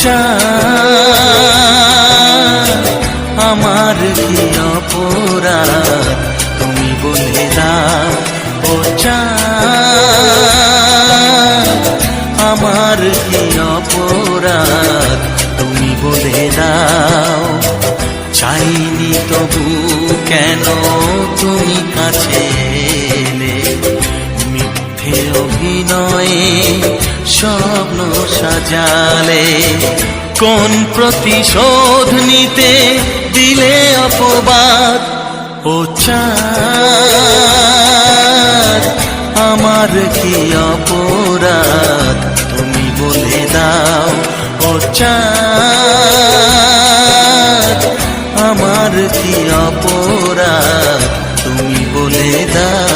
চাঁদ আমার কি অপরাধ তুমি বলে দাও। ও চাঁদ আমার কি অপরাধ তুমি বলে দাও। চাইনি তবু কেন তুমি কাছে এলে, মিথ্যে অভিনয়ে স্বপ্ন সাজালে। কোন প্রতিশোধ নিতে দিলে অপবাদ। ও চাঁদ আমার কি অপরাধ তুমি বলে দাও। ও চাঁদ আমার কি অপরাধ তুমি বলে দাও।